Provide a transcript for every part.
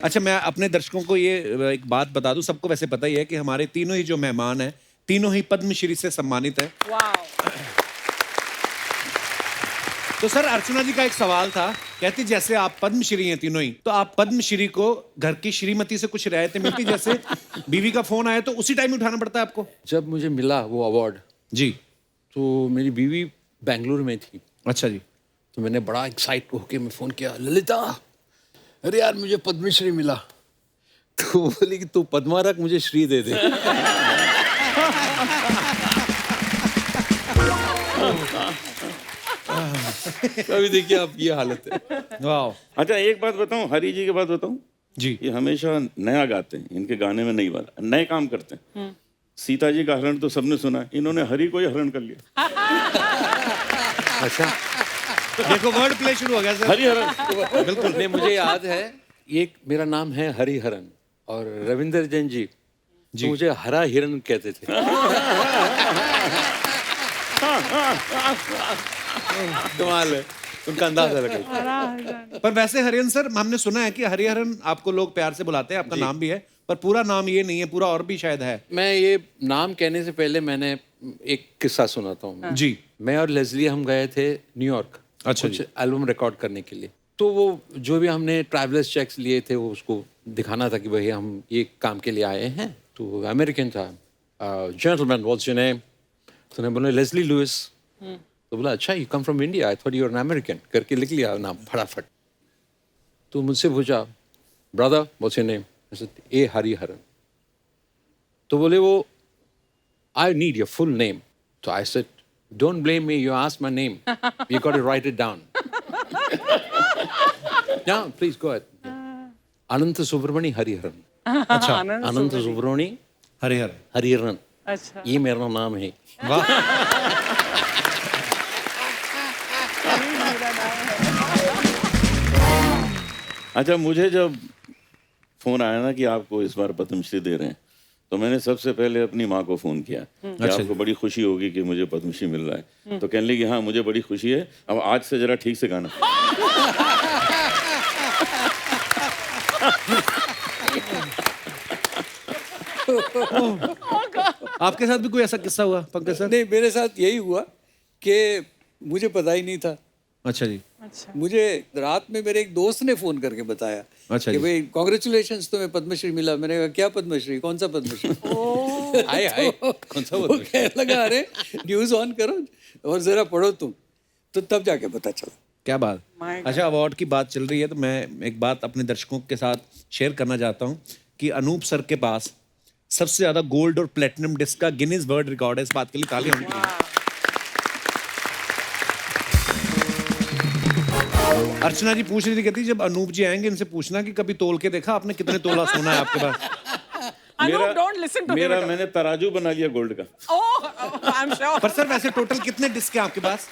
अच्छा, मैं अपने दर्शकों को ये एक बात बता दूं, सबको वैसे पता ही है कि हमारे तीनों ही जो मेहमान हैं, तीनों ही पद्मश्री से सम्मानित हैं। तो सर, अर्चना जी का एक सवाल था, कहती जैसे आप पद्मश्री हैं तीनों ही, तो आप पद्मश्री को घर की श्रीमती से कुछ रियायतें मिलती, जैसे बीवी का फोन आया तो उसी टाइम उठाना पड़ता है आपको? जब मुझे मिला वो अवार्ड जी। तो मेरी बीवी बेंगलुरु में थी। अच्छा जी। तो मैंने बड़ा एक्साइट होके मैं फ़ोन किया, ललिता अरे यार मुझे पद्मश्री मिला। तो बोली कि तू पद्मा रख, मुझे श्री दे दे। अभी देखिए आप, ये हालत है। वाह। अच्छा, एक बात बताऊं, हरी जी की बात बताऊं जी। ये हमेशा नया गाते हैं, इनके गाने में नई बात, नए काम करते हैं। सीता जी का हरण तो सबने सुना है, इन्होंने हरि को ही हरण कर लिया। अच्छा, देखो वर्ड प्ले शुरू हो गया सर। हरि हरण। बिल्कुल नहीं, मुझे याद है एक मेरा नाम है हरिहरन और रविंदर जैन जी तो मुझे हरा हिरन कहते थे। कमाल है, उनका अंदाज अलग है। पर वैसे हरिहरन सर, हमने सुना है कि हरिहरन आपको लोग प्यार से बुलाते हैं, आपका नाम भी है, पर पूरा नाम ये नहीं है, पूरा और भी शायद है। मैं ये नाम कहने से पहले मैंने एक किस्सा सुनाता हूँ। जी। मैं और लेस्ली हम गए थे न्यूयॉर्क अच्छा कुछ एल्बम रिकॉर्ड करने के लिए। तो वो जो भी हमने ट्रैवलर्स चेक्स लिए थे वो उसको दिखाना था कि भाई हम ये काम के लिए आए हैं। तो अमेरिकन था, जेंटलमैन व्हाट्स योर नेम? तो ने बोला लेस्ली लुइस। तो बोला अच्छा, you come from India, I thought you are an American, करके लिख लिया नाम फटाफट। तो मुझसे पूछा brother what's your name? A Hariharan. तो बोले वो I need your full name. तो I said don't blame me, you asked my name, you got to write it down. Yeah, please go ahead. अनंत सुब्रमणी हरिहरन। अच्छा, अनंत सुब्रमणी हरिहर हरिहरन, अच्छा, ये मेरा नाम है। वाह। अच्छा, मुझे जब फोन आया ना कि आपको इस बार पद्मश्री दे रहे हैं, तो मैंने सबसे पहले अपनी माँ को फोन किया कि अच्छा आपको बड़ी खुशी होगी कि मुझे पद्मश्री मिल रहा है। तो कहने लगी हाँ मुझे बड़ी खुशी है, अब आज से जरा ठीक से गाना। आपके साथ भी कोई ऐसा किस्सा हुआ पंकज सर? नहीं, मेरे साथ यही हुआ कि मुझे पता ही नहीं था। अच्छा जी। अच्छा, मुझे रात में मेरे एक दोस्त ने फोन करके बताया अच्छा कि जी। भाई कॉन्ग्रेचुलेशंस, तुम्हें पद्मश्री मिला। मैंने कहा क्या पद्मश्री, कौन सा पद्मश्री? हाय हाय, कौन सा वो बोल? कहने लगा अरे न्यूज ऑन करो और जरा पढ़ो तुम। तो तब जाके पता चला। क्या बात। अच्छा, अवार्ड की बात चल रही है तो मैं एक बात अपने दर्शकों के साथ शेयर करना चाहता हूँ कि अनूप सर के पास सबसे ज्यादा गोल्ड और प्लेटिनम डिस्क का गिनीज वर्ल्ड रिकॉर्ड है। इस बात के लिए ताली होनी चाहिए। अर्चना जी पूछ रही थी, कहती जब अनूप जी आएंगे इनसे पूछना कि कभी तोल के देखा आपने कितने तोला सोना है आपके पास। Anup, don't listen to him मेरा at all. मैंने तराजू बना लिया गोल्ड का। Oh, I'm sure. पर सर वैसे टोटल कितने डिस्क हैं आपके पास?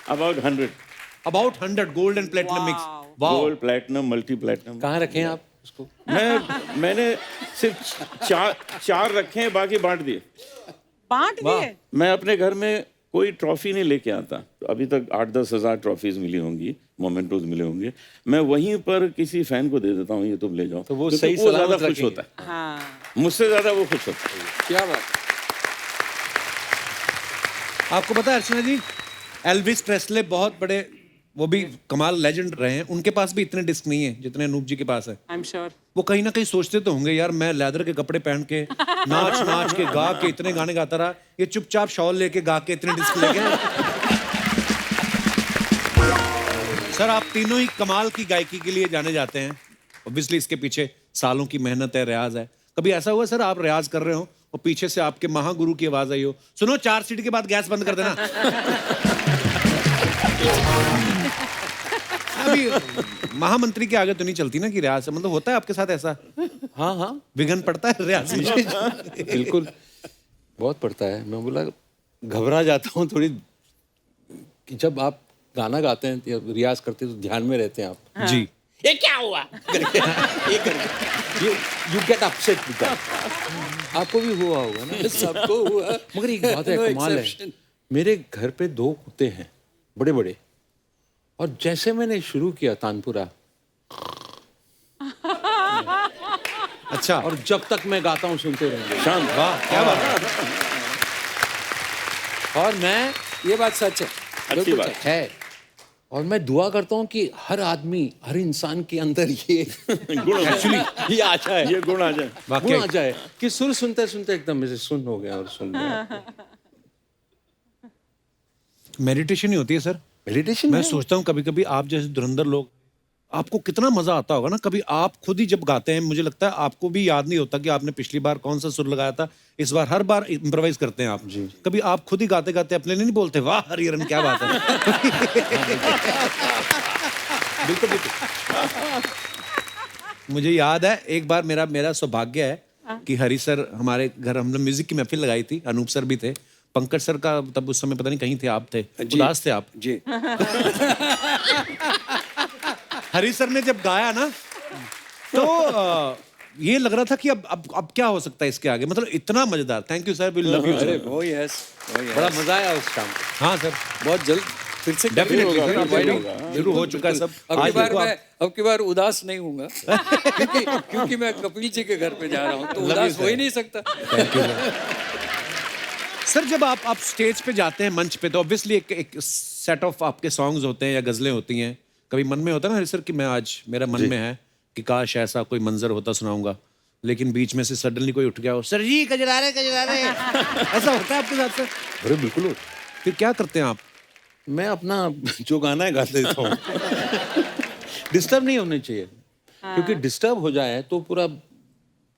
About 100 about 100 gold and platinum mix. वाह। Gold, platinum, multi platinum. कहाँ रखे हैं आप उसको? मैंने सिर्फ चार रखे हैं, बाकी बांट दिए। बांट दिए? मैं अपने घर में कोई ट्रॉफी नहीं लेके आता। तो अभी तक 8-10 हज़ार ट्रॉफीज मिली होंगी, मोमेंटोज मिले होंगे, मैं वहीं पर किसी फैन को दे देता हूँ, ये तुम ले जाओ। तो वो क्योंकि सही वो ज्यादा सलामत खुश रखेंगे। होता है, हाँ, मुझसे ज्यादा वो खुश होता है। क्या बात। आपको पता है अर्चना जी, एल्विस प्रेस्ले बहुत बड़े, वो भी कमाल लेजेंड रहे हैं, उनके पास भी इतने डिस्क नहीं है जितने अनूप जी के पास है। I'm sure. वो कहीं ना कहीं सोचते तो होंगे यार, मैं लेदर के कपड़े पहन के नाच नाच के गा के इतने गाने गाता रहा, ये चुपचाप शॉल लेके गा के इतने डिस्क लेके। सर, आप तीनों ही कमाल की गायकी के लिए जाने जाते हैं। ऑब्वियसली इसके पीछे सालों की मेहनत है, रियाज है। कभी ऐसा हुआ सर आप रियाज कर रहे हो और पीछे से आपके महागुरु की आवाज आई हो, सुनो 4 सीट के बाद गैस बंद कर देना? अभी महामंत्री के आगे तो नहीं चलती ना कि रियाज से, मतलब होता है आपके साथ ऐसा? हाँ हाँ, विघन पड़ता है रियाज में? बिल्कुल बहुत पड़ता है। मैं बोला घबरा जाता हूँ थोड़ी कि जब आप गाना गाते हैं या रियाज करते हैं तो ध्यान में रहते हैं आप। जी। ये क्या हुआ ये करके you get upset with that. आपको भी हुआ होगा ना? सबको हुआ। मगर एक बात है, No कमाल है, exception. मेरे घर पे 2 कुत्ते हैं बड़े बड़े, और जैसे मैंने शुरू किया तानपुरा अच्छा और जब तक मैं गाता हूँ सुनते रहेंगे। शांत। वाह क्या बात है। और मैं ये बात सच है, अच्छी बिल्कुल बात सच। है और मैं दुआ करता हूँ कि हर आदमी, हर इंसान के अंदर ये गुण एक्चुअली ये आ जाए, ये गुण आ जाए। गुण आ वाकई जाए कि सुर सुनते सुनते एकदम ऐसे सुन हो गया और सुन गया। मेडिटेशन ही होती है सर। मेडिटेशन मैं सोचता हूँ कभी कभी आप जैसे धुरंधर लोग, आपको कितना मजा आता होगा ना। कभी आप खुद ही जब गाते हैं, मुझे लगता है आपको भी याद नहीं होता कि आपने पिछली बार कौन सा सुर लगाया था। इस बार हर बार इम्प्रोवाइज करते हैं आप। कभी आप खुद ही गाते गाते अपने लिए नहीं बोलते वाह हरिहरन क्या बात है। बिल्कुल बिल्कुल। मुझे याद है एक बार मेरा सौभाग्य है कि हरी सर हमारे घर, हमने म्यूजिक की महफिल लगाई थी, अनूप सर भी थे, पंकज सर का तब उस समय पता नहीं कहीं थे, आप थे, जी। उदास थे आप। जी। हरी सर ने जब गाया ना तो ये लग रहा था कि अब क्या हो सकता है इसके आगे, मतलब इतना मजेदार। Thank you sir, we love you अरे सर। वो यस, बड़ा मजा आया उस शाम को। हाँ सर बहुत जल्द फिर से डेफिनेटली होगा, सर, बिल्कुल why not? होगा। शुरू हो चुका है सब। अब आज की बार देखो आप- मैं अब की बार उदास नहीं हूँगा क्योंकि मैं कपिल जी के घर पे जा रहा हूँ, तो उदास हो ही नहीं सकता। सर जब आप स्टेज पे जाते हैं मंच पे, तो ऑब्वियसली एक सेट ऑफ आपके सॉन्ग्स होते हैं या गजलें होती हैं। कभी मन में होता है ना हरी सर कि मैं आज, मेरा मन में है कि काश ऐसा कोई मंजर होता सुनाऊंगा, लेकिन बीच में से सडनली कोई उठ गया हो, सर जी कजरारे कजरारे। ऐसा होता है आपके साथ सर? अरे बिल्कुल। फिर क्या करते हैं आप? मैं अपना जो गाना है गा देता हूँ। डिस्टर्ब नहीं होने चाहिए, क्योंकि डिस्टर्ब हो जाए तो पूरा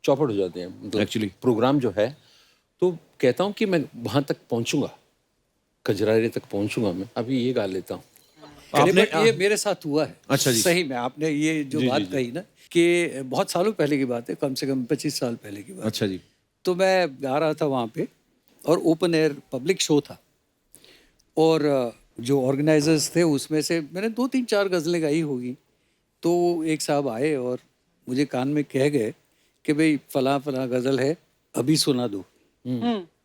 चौपट हो जाते हैं। मतलब Actually. प्रोग्राम जो है, तो कहता हूँ कि मैं वहां तक पहुंचूंगा, कजरारे तक पहुंचूंगा, मैं अभी ये गा लेता हूँ। आपने आपने ये मेरे साथ हुआ है। अच्छा जी। सही में आपने ये जो बात कही ना कि बहुत सालों पहले की बात है, कम से कम 25 साल पहले की बात। अच्छा जी। तो मैं गा रहा था वहाँ पे और ओपन एयर पब्लिक शो था, और जो ऑर्गेनाइजर्स थे उसमें से मैंने 2-3-4 गज़लें गाई होगी। तो एक साहब आए और मुझे कान में कह गए कि भाई फलां फलां गज़ल है, अभी सुना दो।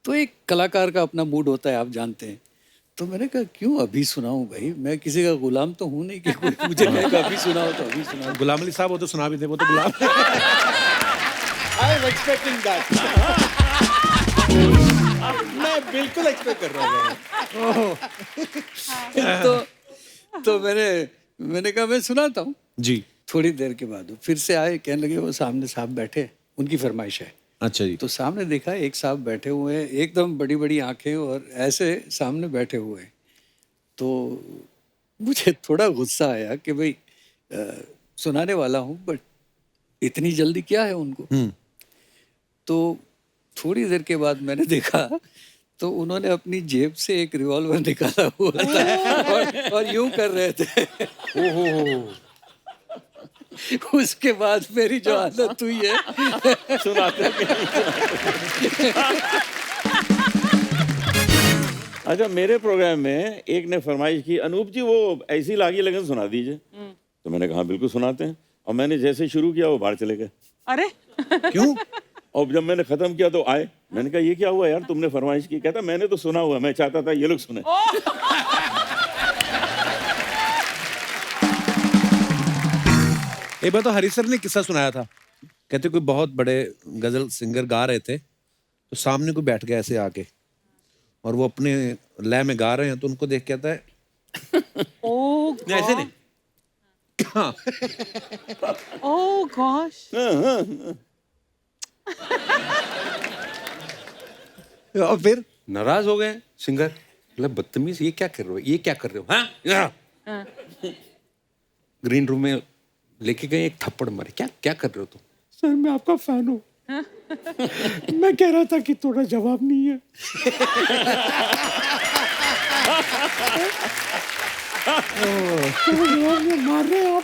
तो एक कलाकार का अपना मूड होता है, आप जानते हैं। तो मैंने कहा क्यों अभी सुनाऊं भाई, मैं किसी का गुलाम तो हूँ नहीं कि कोई मुझे कहेगा अभी सुनाओ तो अभी सुनाओ। गुलाम अली साहब वो तो सुना भी थे, वो तो गुलाम। I am expecting that. मैं बिल्कुल एक्सपेक्ट कर रहा हूँ। तो मैंने कहा मैं सुनाता हूँ। जी। थोड़ी देर के बाद वो फिर से आए, कहने लगे वो सामने साहब बैठे, उनकी फरमाइश है। अच्छा जी। तो सामने देखा एक साहब बैठे हुए हैं, एकदम बड़ी बड़ी आंखें और ऐसे सामने बैठे हुए हैं। तो मुझे थोड़ा गुस्सा आया कि भाई सुनाने वाला हूँ, बट इतनी जल्दी क्या है उनको। तो थोड़ी देर के बाद मैंने देखा तो उन्होंने अपनी जेब से एक रिवॉल्वर निकाला हुआ था और यूं कर रहे थे। उसके बाद मेरी जो हालत हुई है, सुनाते हैं कि नहीं सुनाते। अच्छा, मेरे प्रोग्राम में एक ने फरमाइश की, अनूप जी वो ऐसी लागी लगन सुना दीजिए। तो मैंने कहा बिल्कुल सुनाते हैं, और मैंने जैसे शुरू किया वो बाहर चले गए। अरे क्यों? और जब मैंने खत्म किया तो आए, मैंने कहा ये क्या हुआ यार, तुमने फरमाइश की? कहता मैंने तो सुना हुआ, मैं चाहता था ये लोग सुने। एक बार तो हरी सर ने किस्सा सुनाया था, कहते कोई बहुत बड़े गजल सिंगर गा रहे थे, तो सामने कोई बैठ गया ऐसे आके, और वो अपने लय में गा रहे हैं, तो उनको देख के आता है oh नहीं, ऐसे नहीं। हाँ, oh gosh और फिर नाराज हो गए सिंगर, मतलब बदतमीज, ये क्या कर रहे हो, ये क्या कर रहे हो, हाँ? ग्रीन रूम में लेके गए, एक थप्पड़ मारे, क्या क्या कर रहे हो तुम? सर मैं आपका फैन हूँ। मैं कह रहा था कि थोड़ा जवाब नहीं है। मार रहे हैं आप।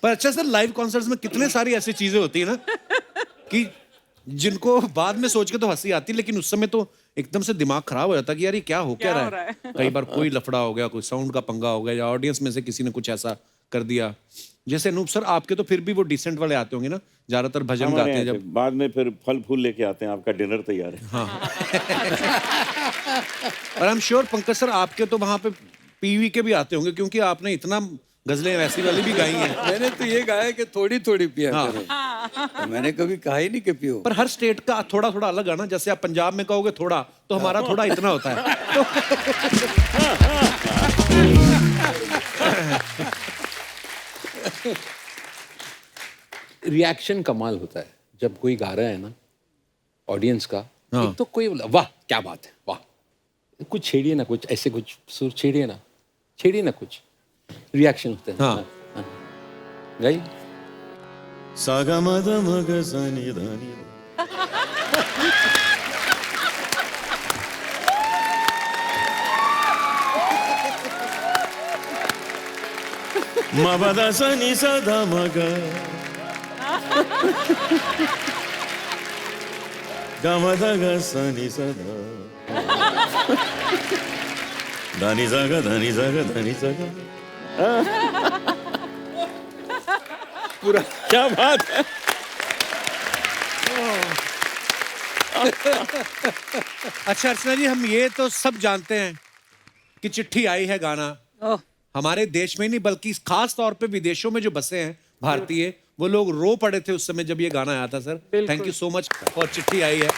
पर अच्छा सर, लाइव कॉन्सर्ट्स में कितने सारी ऐसी चीजें होती है ना कि जिनको बाद में सोच के तो हंसी आती है, लेकिन उस समय तो एकदम से दिमाग खराब हो जाता है कि यार ये क्या हो क्या रहा हो रहा है। है? कई बार कोई लफड़ा हो गया, कोई साउंड का पंगा हो गया, या ऑडियंस में से किसी ने कुछ ऐसा कर दिया। जैसे अनूप सर, आपके तो फिर भी वो डिसेंट वाले आते होंगे ना, ज्यादातर भजन हमारे गाते हैं यहाँ जब। से बाद में फिर फल फूल लेके आते हैं, आपका डिनर तैयार है। और I am sure Pankaj sir आपके तो वहां पे पीवी के भी आते होंगे, क्योंकि आपने इतना गजलें वैसी वाली भी गाई हैं। मैंने तो ये गाया कि थोड़ी थोड़ी पिया हाँ। करो, तो मैंने कभी कहा ही नहीं कि पियो। पर हर स्टेट का थोड़ा थोड़ा अलग है ना, जैसे आप पंजाब में कहोगे थोड़ा, तो हमारा थोड़ा इतना होता है। रिएक्शन कमाल होता है जब कोई गा रहा है ना, ऑडियंस का। हाँ। एक तो कोई बोला वाह क्या बात है, वाह, कुछ छेड़िए ना, कुछ ऐसे कुछ सुर छेड़िए ना कुछ, रिएक्शन होता है। हाँ। हाँ। गाइए। सागा मद मग सनि धनि मबदा सनि सदा मग गमदा ग सनि सदा धनि जग धनि जग धनि जग। पूरा क्या बात है। अच्छा अर्चना जी, हम ये तो सब जानते हैं कि चिट्ठी आई है गाना ओह, हमारे देश में नहीं बल्कि खास तौर पे विदेशों में जो बसे हैं भारतीय, वो लोग रो पड़े थे उस समय जब ये गाना आया था। Sir thank you so much. और चिट्ठी आई है,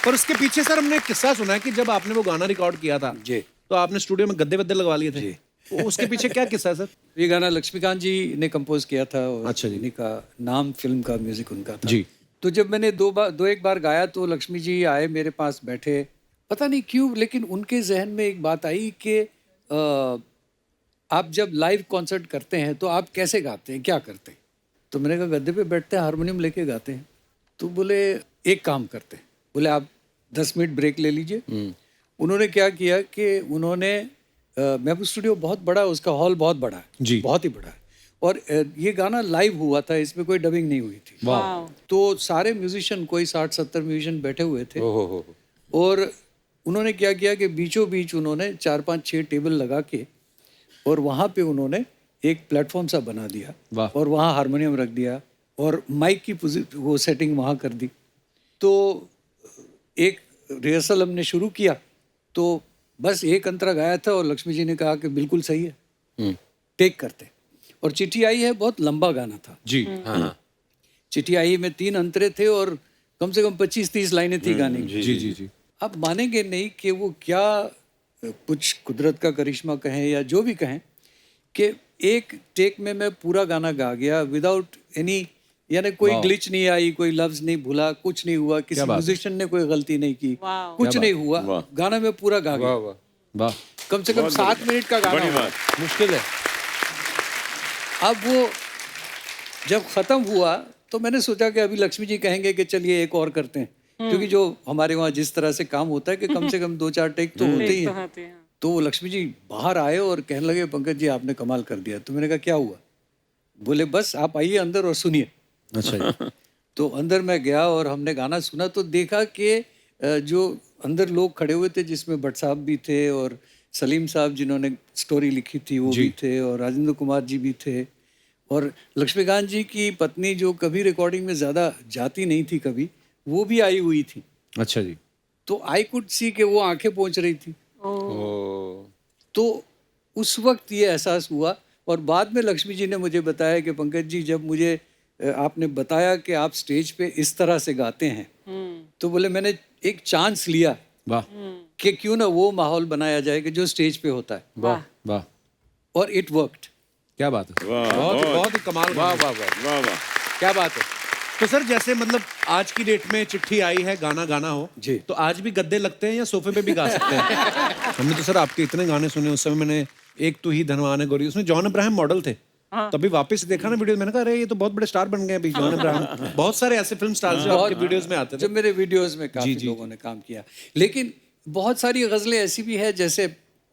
पर उसके पीछे सर हमने एक किस्सा सुना है कि जब आपने वो गाना रिकॉर्ड किया था जी। तो आपने स्टूडियो में गद्दे वद्दे लगवा लिए थे। तो उसके पीछे क्या किस्सा है सर? ये गाना लक्ष्मीकांत जी ने कंपोज किया था और अच्छा जी। इन्हीं का नाम फिल्म का म्यूजिक उनका था जी। तो जब मैंने दो एक बार गाया तो लक्ष्मी जी आए मेरे पास बैठे, पता नहीं क्यों लेकिन उनके जहन में एक बात आई कि आप जब लाइव कॉन्सर्ट करते हैं तो आप कैसे गाते हैं, क्या करते हैं? तो मैंने कहा गद्दे पे बैठते हैं, हारमोनियम लेके गाते हैं। तो बोले एक काम करते हैं, बोले आप 10 मिनट ब्रेक ले लीजिए। उन्होंने क्या किया कि उन्होंने महबूब स्टूडियो बहुत बड़ा, उसका हॉल बहुत बड़ा है जी। बहुत ही बड़ा है, और ये गाना लाइव हुआ था, इसमें कोई डबिंग नहीं हुई थी। वाह। तो सारे म्यूजिशियन, कोई 60-70 म्यूजिशियन बैठे हुए थे, हो। और उन्होंने क्या किया कि बीचों बीच उन्होंने 4-5-6 टेबल लगा के और वहाँ पे उन्होंने एक प्लेटफॉर्म सा बना दिया वाह। और वहाँ हारमोनियम रख दिया और माइक की वो सेटिंग वहाँ कर दी। तो एक रिहर्सल हमने शुरू किया तो बस एक अंतरा गाया था और लक्ष्मी जी ने कहा कि बिल्कुल सही है, टेक करते। और चिट्ठी आई है बहुत लंबा गाना था जी। हाँ। चिट्ठी आई में 3 अंतरे थे और कम से कम 25-30 लाइनें थी गाने की। जी जी जी। आप मानेंगे नहीं कि वो क्या, कुछ कुदरत का करिश्मा कहें या जो भी कहें, कि एक टेक में मैं पूरा गाना गा गया विदाउट एनी, यानी कोई ग्लिच नहीं आई, कोई लफ्ज नहीं भूला, कुछ नहीं हुआ, किसी म्यूजिशियन ने कोई गलती नहीं की, वाह। कुछ नहीं हुआ, गाना मैं पूरा गा गया। वाह। वाह। कम से कम 7 मिनट का गाना बड़ी हुआ। बात। मुश्किल है। अब वो जब खत्म हुआ तो मैंने सोचा कि अभी लक्ष्मी जी कहेंगे कि चलिए एक और करते हैं, क्योंकि जो हमारे वहाँ जिस तरह से काम होता है कि कम से कम 2-4 टेक तो होते ही हैं। तो वो लक्ष्मी जी बाहर आए और कहने लगे पंकज जी आपने कमाल कर दिया। तो मैंने कहा क्या हुआ? बोले बस आप आइए अंदर और सुनिए। अच्छा जी। तो अंदर मैं गया और हमने गाना सुना तो देखा कि जो अंदर लोग खड़े हुए थे, जिसमें भट्ट साहब भी थे और सलीम साहब जिन्होंने स्टोरी लिखी थी वो भी थे, और राजेंद्र कुमार जी भी थे, और लक्ष्मीकांत जी की पत्नी जो कभी रिकॉर्डिंग में ज़्यादा जाती नहीं थी कभी, वो भी आई हुई थी। अच्छा जी। तो आई कुड सी कि वो आंखें पहुंच रही थी। तो उस वक्त ये एहसास हुआ। और बाद में लक्ष्मी जी ने मुझे बताया कि पंकज जी जब मुझे आपने बताया कि आप स्टेज पे इस तरह से गाते हैं, तो बोले मैंने एक चांस लिया वाह कि क्यों ना वो माहौल बनाया जाए कि जो स्टेज पे होता है, वाह वाह। और इट वर्कड। क्या बात है। वाह, बहुत ही कमाल। वाह वाह वाह, वाह वाह। क्या बात है। तो सर जैसे मतलब आज की डेट में चिट्ठी आई है, गाना गाना हो जी। तो आज भी गद्दे लगते हैं या सोफे पे भी गा सकते हैं? हमने तो सर आपके इतने गाने सुने उस समय। मैंने एक तू ही धनवान है गोरी, उसमें जॉन अब्राहम मॉडल थे। तभी वापस देखा ना वीडियो, मैंने कहा अरे ये तो बहुत बड़े स्टार बन गए अभी जॉन अब्राहम। बहुत सारे ऐसे फिल्म स्टार्स जो आपके वीडियोस में आते थे। जो मेरे वीडियोस में काफी लोगों ने काम किया, लेकिन बहुत सारी गजलें ऐसी भी है, जैसे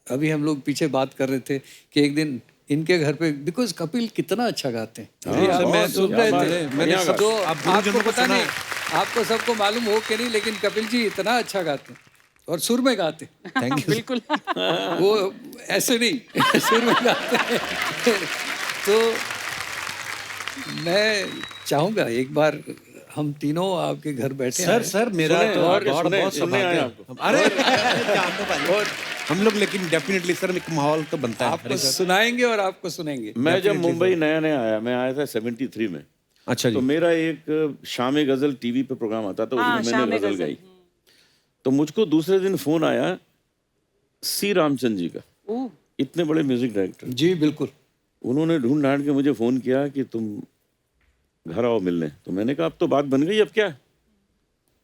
अभी हम लोग पीछे बात कर रहे थे कि एक दिन इनके घर पे, बिकॉज कपिल कितना अच्छा गाते हैं। सर, मैं सुन रहे थे, मैंने सब तो आप आपको गुरुजनों को पता सुना नहीं, है। आपको सबको मालूम हो कि नहीं, लेकिन कपिल जी इतना अच्छा गाते हैं और सुर में गाते हैं। Thank you. बिल्कुल। वो ऐसे नहीं सुर में गाते हैं। तो मैं चाहूंगा एक बार हम तीनों आपके घर बैठे सर हैं। सर मेरा तो सुने, बहुत सुने, बहुत सुनने आए सौभाग्य है। आपको। अरे जान दो पहले। हम लोग लेकिन डेफिनेटली सर एक माहौल तो बनता है आपको हरी सर। सुनाएंगे और आपको सुनेंगे। मैं जब मुंबई नया नया आया, मैं आया था 73 में। अच्छा तो जी। मेरा एक शाम गजल टीवी पे प्रोग्राम आता था, हाँ, उसमें मैंने शाम-ए-गज़ल। गजल गाई। तो मुझको दूसरे दिन फोन आया सी रामचंद्र जी का, ओह, इतने बड़े म्यूजिक डायरेक्टर। जी बिल्कुल। उन्होंने ढूंढ ढांड के मुझे फोन किया कि तुम घर आओ मिलने। तो मैंने कहा अब तो बात बन गई, अब क्या,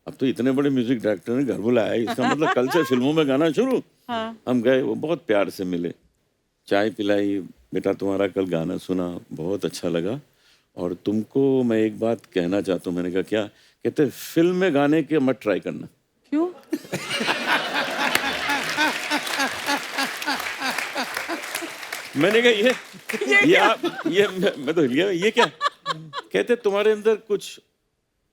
अब तो इतने बड़े म्यूजिक डायरेक्टर ने घर बुलाया है, इसका मतलब कल से फिल्मों में गाना शुरू। हाँ। हम गए, वो बहुत प्यार से मिले, चाय पिलाई, बेटा तुम्हारा कल गाना सुना, बहुत अच्छा लगा, और तुमको मैं एक बात कहना चाहता हूँ। मैंने कहा क्या? कहते फिल्म में गाने के मत ट्राई करना। क्यों? मैंने कहा ये आप ये मैं तो हिल गया, ये क्या? कहते तुम्हारे अंदर कुछ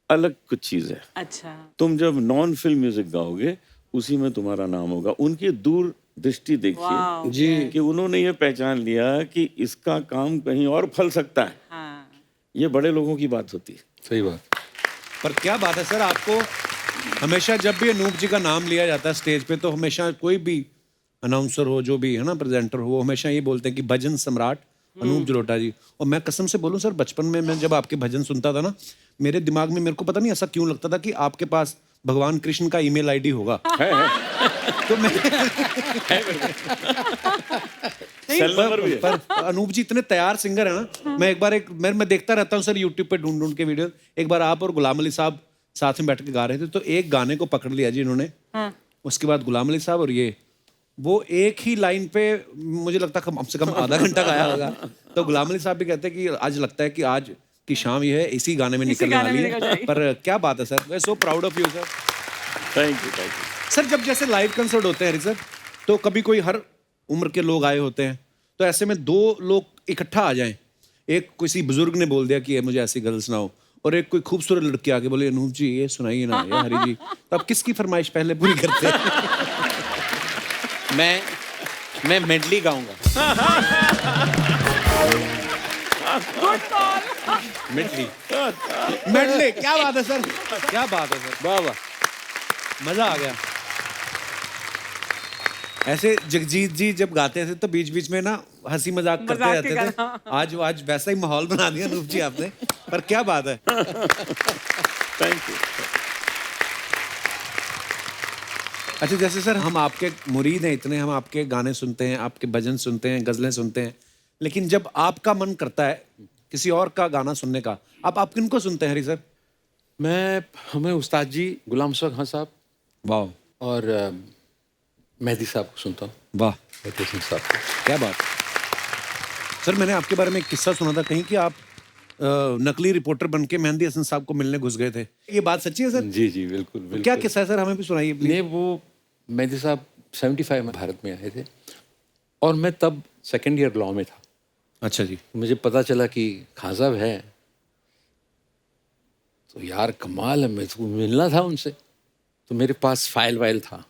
अलग कुछ चीज है, अच्छा। तुम जब नॉन फिल्म म्यूजिक गाओगे उसी में तुम्हारा नाम होगा। उनकी दूर दृष्टि देखिए वाओ। जी कि उन्होंने ये पहचान लिया कि इसका काम कहीं और फल सकता है। हाँ। ये बड़े लोगों की बात होती है। सही बात। पर क्या बात है सर, आपको हमेशा जब भी अनूप जी का नाम लिया जाता है स्टेज पे, तो हमेशा कोई भी अनाउंसर हो, जो भी है ना, प्रेजेंटर हो, वो हमेशा ये बोलते हैं कि भजन सम्राट अनूप जलोटा जी। और मैं कसम से बोलूं सर, बचपन में मैं जब आपके भजन सुनता था ना, मेरे दिमाग में, मेरे को पता नहीं ऐसा क्यों लगता था कि आपके पास भगवान कृष्ण का ईमेल आईडी होगा। तो मैं सेल नंबर भी है। पर अनूप जी इतने तैयार सिंगर है ना, मैं एक बार मैं देखता रहता हूँ सर यूट्यूब पे ढूंढ ढूंढ के वीडियो। एक बार आप और गुलाम अली साहब साथ में बैठ के गा रहे थे, तो एक गाने को पकड़ लिया जी इन्होंने। हाँ। उसके बाद गुलाम अली साहब और ये, वो एक ही लाइन पे मुझे लगता कम से कम आधा घंटा गाया होगा। तो गुलाम अली साहब भी कहते हैं कि आज लगता है कि आज की शाम ये है इसी गाने में निकलने गाने वाली में है। निकल जाएगी। पर क्या बात है sir, way so proud of you sir. Thank you, thank you. Sir जब जैसे लाइव कंसर्ट होते हैं हरी सर, तो कभी कोई हर उम्र के लोग आए होते हैं, तो ऐसे में दो लोग इकट्ठा आ जाएं, एक किसी बुजुर्ग ने बोल दिया कि ये मुझे ऐसी गजल सुनाओ, और एक कोई खूबसूरत लड़की आके बोले अनूप जी ये सुनाइए ना ये हरी जी, तो आप किसकी फरमाइश पहले पूरी करते हैं? मैं मेडली गाऊंगा। मेडली। मेडले, क्या बात है सर, क्या बात है सर, वाह वाह। मजा आ गया। ऐसे जगजीत जी जब गाते थे तो बीच बीच में ना हंसी मजाक करते मजाक रहते के थे। गाना। आज वैसा ही माहौल बना दिया अनूप जी आपने, पर क्या बात है। Thank you. अच्छा जैसे सर हम आपके मुरीद हैं इतने, हम आपके गाने सुनते हैं, आपके भजन सुनते हैं, गजलें सुनते हैं, लेकिन जब आपका मन करता है किसी और का गाना सुनने का, आप किनको सुनते हैं हरी सर? हमें उस्ताद जी गुलाम शौक खान साहब वाह और मेहदी साहब को सुनता हूँ। वाह, मेहदी हसन साहब को। क्या बात। सर मैंने आपके बारे में एक किस्सा सुना था कहीं कि आप नकली रिपोर्टर बन के मेहदी हसन साहब को मिलने घुस गए थे, ये बात सच्ची है सर? जी जी बिल्कुल बिल्कुल। क्या किस्सा है सर, हमें भी सुनाइए प्लीज। नहीं, वो मेहदी साहब 75 में भारत में आए थे और मैं तब सेकेंड ईयर लॉ में था। अच्छा जी। मुझे पता चला कि खान साहब है, तो यार कमाल है, मैं तो मिलना था उनसे। तो मेरे पास फाइल वाइल था,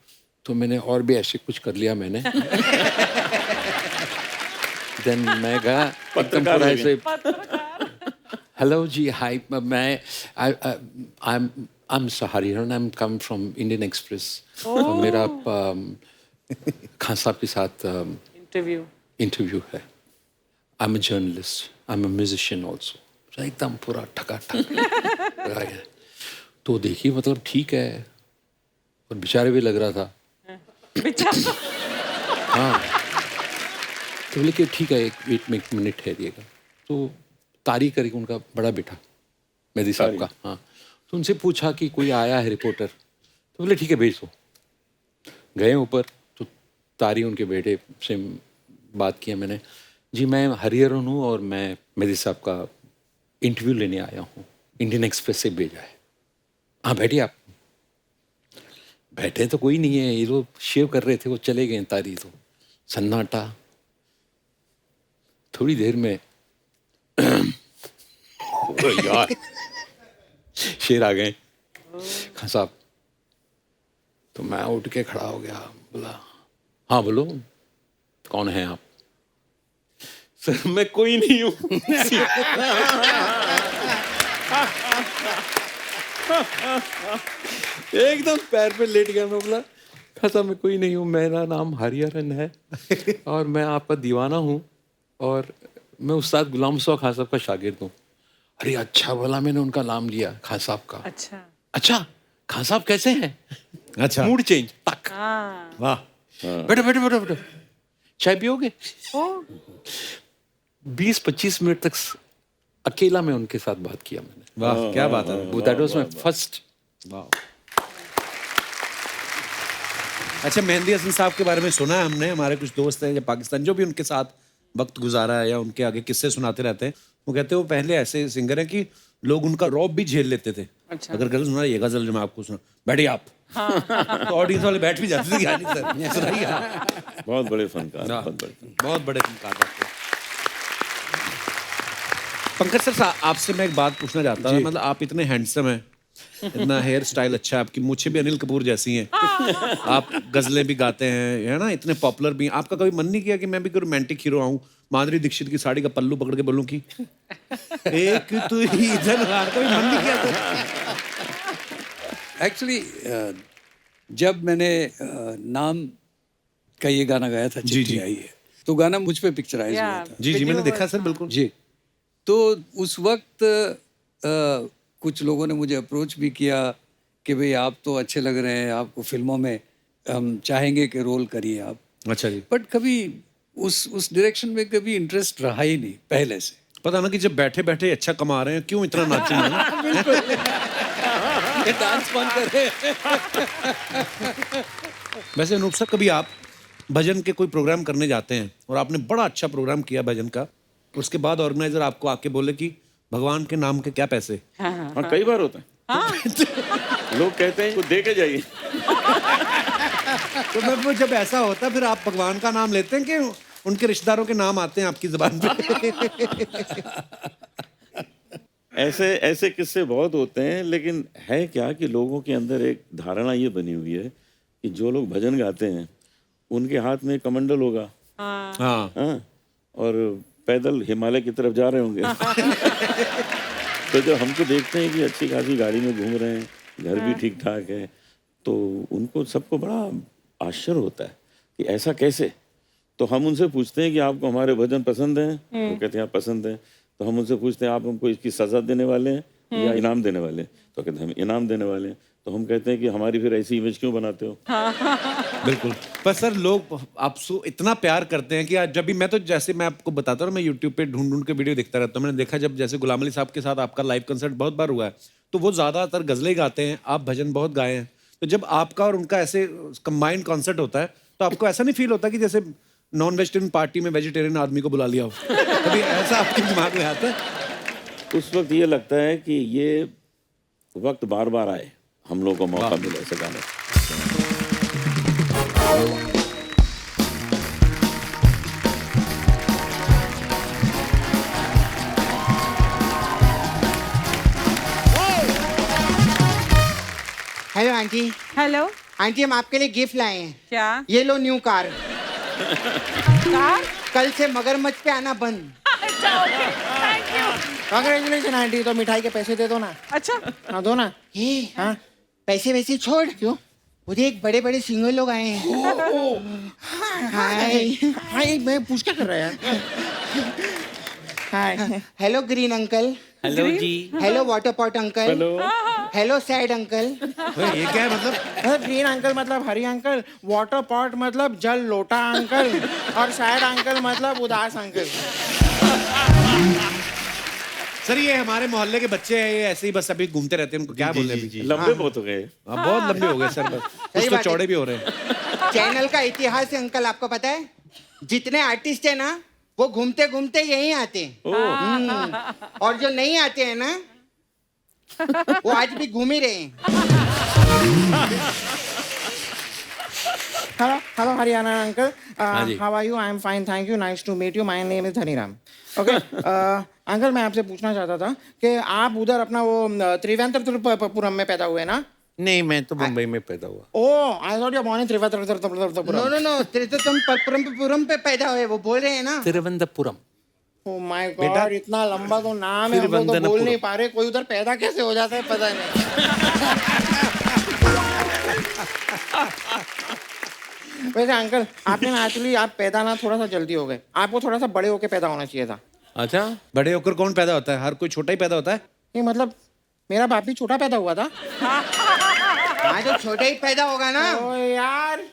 तो मैंने और भी ऐसे कुछ कर लिया मैंने। देन मैं गया एकदम पूरा ऐसे, हेलो जी, हाय, मैं I am Hariharan, I am come from Indian express. तो मेरा खान साहब के साथ इंटरव्यू है। I am a journalist, I am a musician also. एकदम पूरा ठकाठक लगा गया। तो देखिए मतलब ठीक है, और बेचारे भी लग रहा था। हाँ, तो बोले कि ठीक है, एक मिनट ठहरिएगा। तो तारीख करके उनका बड़ा बेटा मेहदी साहब का, हाँ, तो उनसे पूछा कि कोई आया है रिपोर्टर, तो बोले ठीक है भेज दो। गए ऊपर, तो तारी उनके बेटे से बात किया मैंने, जी मैं हरिहरन हूँ और मैं मेहदी साहब का इंटरव्यू लेने आया हूँ, इंडियन एक्सप्रेस से भेजा है। हाँ बैठिए आप। बैठे तो कोई नहीं है, ये लोग शेव कर रहे थे, वो चले गए। तारी तो सन्नाटा। थोड़ी देर में यार शेर आ गए खान साहब। तो मैं उठ के खड़ा हो गया, बोला हाँ बोलो कौन है आप? सर मैं कोई नहीं हूँ। एकदम पैर पे लेट गया मैं, बोला कहा था मैं कोई नहीं हूँ, मेरा नाम हरिहरन है और मैं आपका दीवाना हूँ और मैं उस्ताद गुलाम मुस्तफा खान साहब का शागिर्द हूँ। अरे अच्छा बोला, मैंने उनका नाम लिया खान साहब का। अच्छा। अच्छा खान साहब कैसे हैं? अच्छा। मूड चेंज तक। हाँ। वाह। बैठो बैठो बैठो बैठो, चाय पियोगे? ओ 20-25 मिनट तक अकेला मैं उनके साथ बात किया मैंने। वाह क्या बात है। वो दैट वाज माय फर्स्ट। वाह। अच्छा, मेहंदी हसन साहब के बारे में सुना है हमने, हमारे कुछ दोस्त हैं जो पाकिस्तान जो भी उनके साथ वक्त गुजारा है या उनके आगे किस्से सुनाते रहते हैं, वो कहते हैं वो पहले ऐसे सिंगर हैं कि लोग उनका रौब भी झेल लेते थे। अच्छा। अगर गजल सुना, ये गजल जो मैं आपको सुना, बैठिए आप, तो ऑडियंस वाले बैठ भी जाते थे कि हाँ जी सर सुनाइए आप। बहुत बड़े फनकार, बहुत बड़े फनकार। बहुत बड़े फनकार बात है। पंकज सर आपसे मैं एक बात पूछना चाहता हूँ, मतलब आप इतने हैंडसम हैं, इतना हेयर स्टाइल अच्छा है, आपकी मूछें भी अनिल कपूर जैसी हैं, आप गजलें भी गाते हैं, है ना, इतने पॉपुलर भी हैं। आपका कभी मन नहीं किया कि मैं भी कोई रोमांटिक हीरो आऊं, माधुरी दीक्षित की साड़ी का पल्लू पकड़ के बोलूं कि एक तू ही धनवार? कभी मन नहीं किया तो? एक्चुअली जब मैंने नाम का ये गाना गाया था, जी, चिट्ठी जी। आई है, तो गाना मुझ पे पिक्चराइज हुआ था। जी जी, मैंने देखा सर, बिल्कुल। जी, तो उस वक्त कुछ लोगों ने मुझे अप्रोच भी किया कि भाई आप तो अच्छे लग रहे हैं, आपको फिल्मों में हम चाहेंगे कि रोल करिए आप। अच्छा जी। बट कभी उस डायरेक्शन में कभी इंटरेस्ट रहा ही नहीं पहले से। पता ना कि जब बैठे बैठे अच्छा कमा रहे हैं, क्यों इतना नाचूं मैं? ये डांस बंद करे। वैसे अनूप सर, कभी आप भजन के कोई प्रोग्राम करने जाते हैं और आपने बड़ा अच्छा प्रोग्राम किया भजन का, उसके बाद ऑर्गेनाइजर आपको आके बोले कि भगवान के नाम के क्या पैसे? हाँ, कई बार होता है। लोग कहते हैं, को दे के जाइए। तो मैं वो जब ऐसा होता है, फिर आप भगवान का नाम लेते हैं कि उनके रिश्तेदारों के नाम आते हैं आपकी जुबान पे? ऐसे ऐसे किस्से बहुत होते हैं, लेकिन है क्या कि लोगों के अंदर एक धारणा ये बनी हुई है कि जो लोग भजन गाते हैं उनके हाथ में कमंडल होगा। हाँ। हाँ, और पैदल हिमालय की तरफ जा रहे होंगे। तो जब हमको देखते हैं कि अच्छी खासी गाड़ी में घूम रहे हैं, घर भी ठीक ठाक है, तो उनको सबको बड़ा आश्चर्य होता है कि ऐसा कैसे। तो हम उनसे पूछते हैं कि आपको हमारे भजन पसंद हैं? वो कहते हैं हाँ पसंद है। तो हम उनसे पूछते हैं आप हमको इसकी सजा देने वाले हैं या इनाम देने वाले हैं? तो कहते हैं हम इनाम देने वाले हैं। तो हम कहते हैं कि हमारी फिर ऐसी इमेज क्यों बनाते हो? बिल्कुल। पर सर लोग आपसे इतना प्यार करते हैं कि आज जब भी मैं, तो जैसे मैं आपको बताता हूँ, मैं यूट्यूब पे ढूंढ ढूंढ के वीडियो देखता रहता हूँ। मैंने देखा जब जैसे गुलाम अली साहब के साथ आपका लाइव कंसर्ट बहुत बार हुआ है, तो वो ज़्यादातर गज़लें गाते हैं, आप भजन बहुत गाए हैं। तो जब आपका और उनका ऐसे कंबाइंड कॉन्सर्ट होता है, तो आपको ऐसा नहीं फील होता कि जैसे नॉन वेजिटेरियन पार्टी में वेजिटेरियन आदमी को बुला लिया हो? कभी ऐसा आपके दिमाग में आता है? उस वक्त ये लगता है कि ये वक्त बार बार आए, हम लोग को मौका मिले ऐसे गाने। Hello aunty. हेलो। आंटी, हम आपके लिए गिफ्ट लाए हैं। क्या? ये लो न्यू कार। कार? कल से मगरमच्छ पे आना बंद। अच्छा, okay, thank you. Congratulation aunty. तो मिठाई के पैसे दे दो ना। अच्छा, हाँ दो ना। हाँ, पैसे वैसे छोड़। क्यों? मुझे एक बड़े बड़े सिंगर लोग आए हैं। हाय हाय, मैं पूछ क्या कर रहा है? Hi. Hello green uncle. Hello जी। Hello water pot uncle. Hello. Hello sad uncle. ये क्या है मतलब? ग्रीन अंकल मतलब हरी अंकल, वाटर पॉट मतलब जल लोटा अंकल, और सैड अंकल मतलब उदास अंकल। सर ये हमारे मोहल्ले के बच्चे हैं, ये ऐसे ही बस अभी घूमते रहते हैं, उनको क्या बोलने अभी? लंबे बहुत हो गए। बहुत लंबे हो गए सर, बस कुछ तो बात है। चौड़े भी हो रहे हैं। चैनल का इतिहास है अंकल, आपको पता है? जितने आर्टिस्ट है ना, वो घूमते घूमते यहीं आते हैं। और जो नहीं आते हैं ना, वो आज भी घूम ही रहे हैं। हेलो हेलो हरियाणा अंकल, हाँ जी। How are you? I am fine, thank you, nice to meet you, my name is Haniram. Okay uncle, मैं आपसे पूछना चाहता था कि आप उधर अपना वो त्रिवेंद्रपुरम में पैदा हुए ना? नहीं, मैं तो मुंबई में पैदा हुआ। Oh I thought you are born in Trivendrapuram. No no no, Trivendrapuram पे पैदा हुए, वो बोल रहे हैं ना। तिरुवनंतपुरम। ओ माय गॉड, इतना लंबा तो नाम है, हम लोग तो बोल नहीं पा रहे। कोई उधर पैदा कैसे हो जाता है पता नहीं। वैसे अंकल आपने ना एक्चुअली आप पैदा ना थोड़ा सा जल्दी हो गए, आपको थोड़ा सा बड़े होके पैदा होना चाहिए था। अच्छा, बड़े होकर कौन पैदा होता है? हर कोई छोटा ही पैदा होता है। नहीं मतलब मेरा बाप भी छोटा पैदा हुआ था। हाँ तो छोटे ही पैदा होगा ना। ओ यार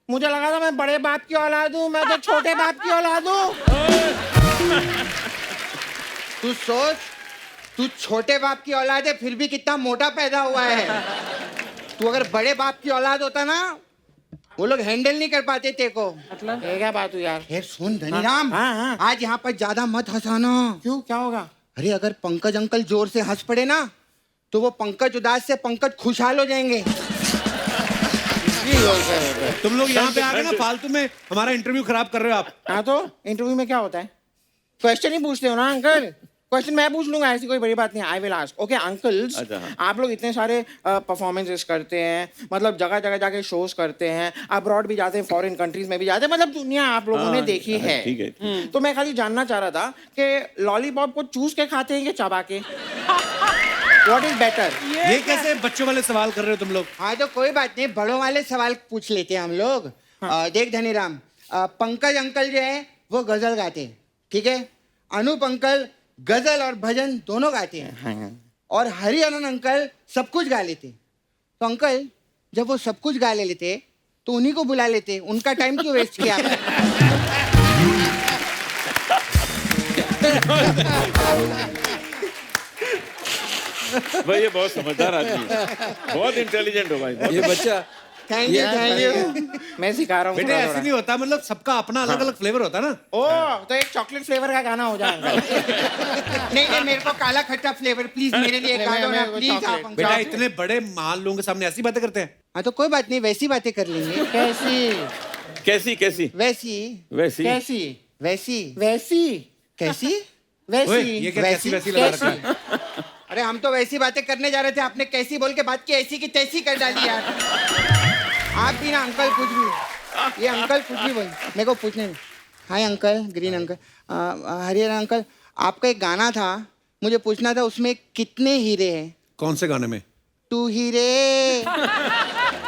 मुझे लगा था मैं बड़े बाप की औलाद हूँ, मैं तो छोटे बाप की औलाद हूँ। तू सोच, तू छोटे बाप की औलाद है फिर भी कितना मोटा पैदा हुआ है। तू अगर बड़े बाप की औलाद होता ना, वो लोग हैंडल नहीं कर पाते तेरे को। मतलब ये क्या बात हुई यार? फिर सुन धनीराम, हाँ। आज यहाँ पर ज्यादा मत हंसाना। क्यों, क्या होगा? अरे अगर पंकज अंकल जोर से हंस पड़े ना, तो वो पंकज उदास से पंकज खुशहाल हो जाएंगे। तुम लोग यहाँ पे आ गए ना, फालतू में हमारा इंटरव्यू खराब कर रहे हो आप। हाँ तो इंटरव्यू में क्या होता है? क्वेश्चन ही पूछते हो ना अंकल। क्वेश्चन मैं पूछ लूंगा, ऐसी कोई बड़ी बात नहीं। I will ask. Okay uncles, अच्छा, हाँ। आप लोग इतने सारे परफॉर्मेंसेस करते हैं, मतलब जगह जगह जाके शोज करते हैं, अब्रॉड भी जाते हैं, फॉरेन कंट्रीज में भी जाते हैं, मतलब दुनिया आप लोगों ने देखी है। ठीक है। तो मैं खाली जानना चाह रहा था कि लॉलीपॉप को चूस के खाते हैं कि चबा के? What is better? ये कैसे बच्चों वाले सवाल कर रहे हो तुम लोग? हाँ तो कोई बात नहीं, बड़ों वाले सवाल पूछ लेते हैं हम लोग। देख धनीराम, पंकज अंकल जो है वो गजल गाते हैं, ठीक है। अनूप अंकल गजल और भजन दोनों गाते हैं, और हरिहरन अंकल सब कुछ गा लेते। तो अंकल जब वो सब कुछ गा लेते तो उन्हीं को बुला लेते, उनका टाइम क्यों वेस्ट किया आपने? भाई ये बहुत समझदार आदमी है, बहुत इंटेलिजेंट हो भाई। ये बच्चा थैंक यू। मैं सिखा रहा हूँ बेटे ऐसे नहीं होता, मतलब सबका अपना अलग अलग फ्लेवर होता है ना। ओ तो एक चॉकलेट फ्लेवर का गाना हो जाए अंकल। नहीं मेरे को काला खट्टा फ्लेवर प्लीज मेरे लिए गा दो ना प्लीज आप chocolate। अंकल। बेटा इतने बड़े महान लोगों के सामने ऐसी बातें करते हैं। हाँ तो कोई बात नहीं, वैसी बातें कर लेंगे। कैसी कैसी कैसी वैसी वैसी कैसी वैसी वैसी कैसी ओए, वैसी ये क्या कैसी वैसी लगा रखा है? अरे हम तो वैसी बातें करने जा रहे थे, आपने कैसी बोल के बात की, ऐसी की तैसी कर डाली यार। आप भी ना अंकल कुछ भी, ये अंकल कुछ भी बोल, मेरे को पूछने। Hi uncle, green uncle, Harihar uncle, आपका एक गाना था, मुझे पूछना था उसमें कितने हीरे हैं? कौन से गाने में? टू हीरे,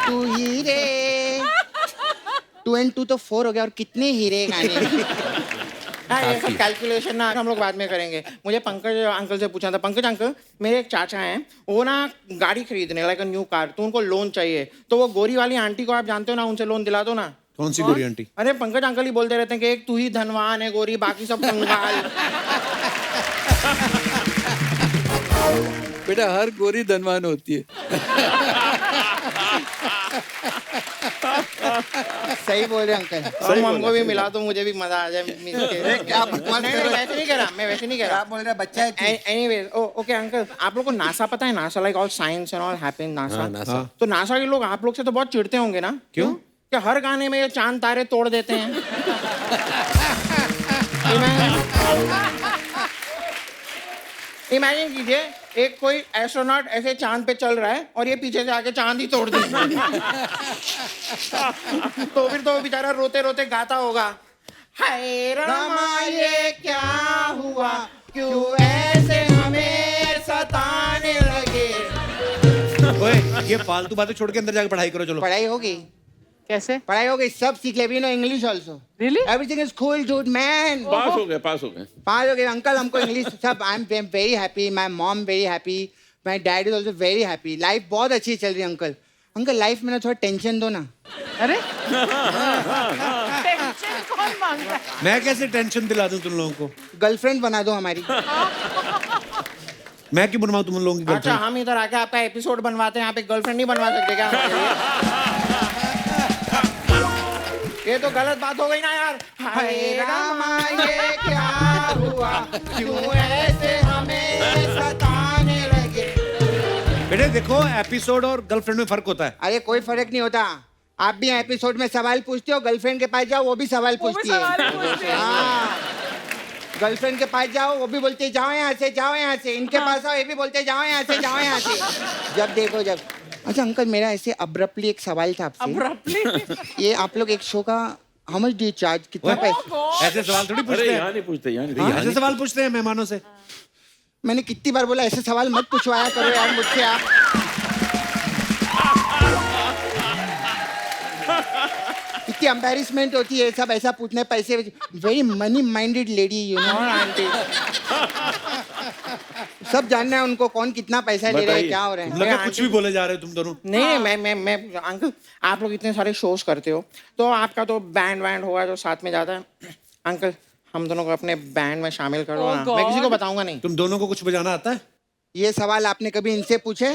टू हीरे, 2 and 2 तो 4 हो गया, और कितने हीरे गाने? हाँ ये सब कैलकुलेशन ना हम लोग बाद में करेंगे। मुझे पंकज अंकल से पूछना था। पंकज अंकल, मेरे एक चाचा हैं, वो ना गाड़ी खरीदने लाइक अ न्यू कार, तो उनको लोन चाहिए। तो वो गोरी वाली आंटी को आप जानते हो ना, उनसे लोन दिला दो ना। कौन सी गोरी आंटी? अरे पंकज अंकल ही बोलते रहते हैं कि एक तू ही धनवान है गोरी, बाकी सब कंगाल। बेटा हर गोरी धनवान होती है। सही बोल रहे अंकल। हम हमको भी मिला तो मुझे भी मजा आ जाए मिल के। क्या बकवास नहीं कर रहे हो? वैसे नहीं कह रहा, मैं वैसे नहीं कह रहा। आप बोल रहे बच्चा है। एनीवेज ओके अंकल, आप लोग को नासा पता है? NASA like all science and all happen NASA. हाँ, NASA। तो नासा के लोग आप लोग से तो बहुत चिढ़ते होंगे ना? क्यों? कि हर गाने में ये चांद तारे तोड़ देते हैं। इमेजिन कीजिए एक कोई एस्ट्रोनॉट ऐसे चांद पे चल रहा है और ये पीछे से आके चांद ही तोड़ दे। तो फिर तो वो बेचारा रोते रोते गाता होगा, हाय रामा ये क्या हुआ, क्यों ऐसे हमें सताने लगे। ओए ये फालतू बातें छोड़ के अंदर जाके पढ़ाई करो चलो। पढ़ाई होगी, कैसे? पढ़ाई हो गई, सब सीख ले। We know English also. Really? Everything is cool dude man. Pass हो गए पास हो गए। पास हो गए अंकल, हमको इंग्लिश सब। I am very happy, my mom very happy, my dad is also very happy. Life बहुत अच्छी चल रही है अंकल। अंकल लाइफ में ना थोड़ा टेंशन दो ना। अरे टेंशन कौन मांगता है? मैं कैसे टेंशन दिला दूं तुम लोगों को? गर्लफ्रेंड बना दो हमारी। मैं क्यों बनवाऊं तुम लोगों की अच्छा गर्लफ्रेंड? हम इधर आके आपका एपिसोड बनवाते हैं, यहाँ पे गर्लफ्रेंड नहीं बनवा सकते क्या हमारे लिए? ये तो गलत बात हो गई ना यार। हाय रामा ये क्या हुआ, क्यों ऐसे हमें सताने लगे। बेटे देखो एपिसोड और गर्लफ्रेंड में फर्क होता है। अरे कोई फर्क नहीं होता। आप भी एपिसोड में सवाल पूछते हो, गर्लफ्रेंड के पास जाओ वो भी सवाल वो भी पूछती है। सवाल पूछते हैं। हाँ, गर्लफ्रेंड के पास जाओ वो भी बोलते जाओ यहाँ से, जाओ यहाँ से। इनके पास आओ ये भी बोलते जाओ यहाँ से, जाओ यहाँ से। जब देखो जब। अच्छा अंकल, मेरा ऐसे अब्रप्टली एक सवाल था आपसे। Abruptly? ये आप लोग एक शो का how much do you charge, कितना पैसा? ऐसे सवाल थोड़ी अरे पूछते यहाँ हैं। नहीं पूछते, यहाँ हाँ, नहीं। ऐसे सवाल पूछते हैं मेहमानों से। मैंने कितनी बार बोला ऐसे सवाल मत पूछवाया करो यार मुझसे आप। कितनी एम्बेरसमेंट होती है सब ऐसा पूछने पैसे very money minded lady you know और आंटी सब जानना है उनको कौन कितना पैसा ले रहा है बताइए। क्या हो रहा है लगा कुछ भी बोले जा रहे हो तुम दोनों। नहीं मैं अंकल आप लोग इतने सारे शोज करते हो तो आपका तो बैंड वैंड होगा जो साथ में जाता है अंकल हम दोनों को अपने बैंड में शामिल करो Oh ना मैं किसी को God. बताऊंगा नहीं तुम दोनों को कुछ बजाना आता है? ये सवाल आपने कभी इनसे पूछे